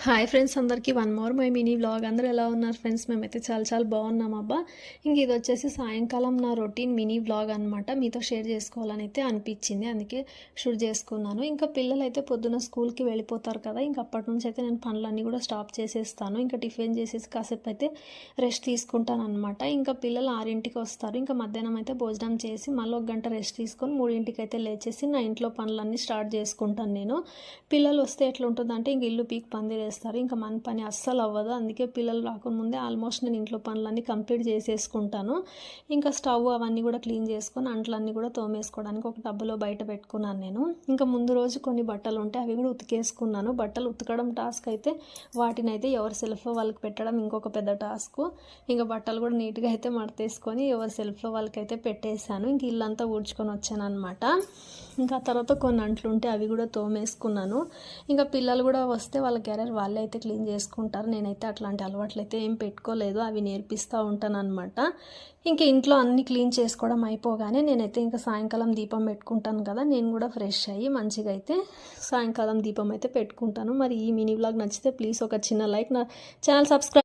Hi friends, అందరికీ one more my mini vlog. అందరూ ఎలా ఉన్నారు ఫ్రెండ్స్? మేమైతే చాలా చాలా బాగున్నాం అబ్బా. ఇంక ఇది వచ్చేసి సాయంకాలం నా రొటీన్ మినీ వ్లాగ్ అనమాట. మీతో షేర్ చేసుకోవాలని అయితే అనిపించింది, అందుకే షూట్ చేసుకున్నాను. ఇంకా పిల్లలు అయితే పొద్దున్న స్కూల్కి వెళ్ళిపోతారు కదా, ఇంక అప్పటి నుంచి అయితే నేను పనులన్నీ కూడా స్టాప్ చేసేస్తాను. ఇంకా టిఫిన్ చేసేసి కాసేపు అయితే రెస్ట్ తీసుకుంటాను అనమాట. ఇంకా పిల్లలు 6ంటికి వస్తారు. ఇంకా మధ్యాహ్నం అయితే భోజనం చేసి మళ్ళీ 1 గంట రెస్ట్ తీసుకొని 3ంటికి అయితే లేచేసి నా ఇంట్లో పనులన్నీ స్టార్ట్ చేసుకుంటాను నేను. పిల్లలు వస్తే ఎట్లుంటుందంటే ఇంక ఇల్లు పీక్ పందిరేస్తారు. ఇంకా మన పని అస్సలు అవ్వదు. అందుకే పిల్లలు రాకముందే ఆల్మోస్ట్ నేను ఇంట్లో పనులన్నీ కంప్లీట్ చేసేసుకుంటాను. ఇంకా స్టవ్ అవన్నీ కూడా క్లీన్ చేసుకొని అంట్లన్నీ కూడా తోమేసుకోవడానికి ఒక టబ్బులో బయట పెట్టుకున్నాను నేను. ఇంకా ముందు రోజు కొన్ని బట్టలు ఉంటే అవి కూడా ఉతికేసుకున్నాను. బట్టలు ఉతకడం టాస్క్ అయితే వాటిని అయితే ఎవరి సెల్ఫ్లో వాళ్ళకి పెట్టడం ఇంకొక పెద్ద టాస్క్. ఇంకా బట్టలు కూడా నీట్గా అయితే మడతేసుకొని ఎవరి సెల్ఫ్లో వాళ్ళకైతే పెట్టేశాను. ఇంక ఇల్లంతా ఊడ్చుకొని వచ్చాను అనమాట. ఇంకా తర్వాత కొన్ని అంట్లు ఉంటే అవి కూడా తోమేసుకున్నాను. ఇంకా పిల్లలు కూడా వస్తే వాళ్ళ క్యారియర్ వాళ్ళే అయితే క్లీన్ చేసుకుంటారు. నేనైతే అట్లాంటి అలవాట్లు అయితే ఏం పెట్టుకోలేదు, అవి నేర్పిస్తూ ఉంటాను అనమాట. ఇంకా ఇంట్లో అన్నీ క్లీన్ చేసుకోవడం అయిపోగానే నేనైతే ఇంకా సాయంకాలం దీపం పెట్టుకుంటాను కదా, నేను కూడా ఫ్రెష్ అయ్యి మంచిగా అయితే సాయంకాలం దీపం అయితే పెట్టుకుంటాను. మరి ఈ మినీ వ్లాగ్ నచ్చితే ప్లీజ్ ఒక చిన్న లైక్, నా ఛానల్ సబ్స్క్రైబ్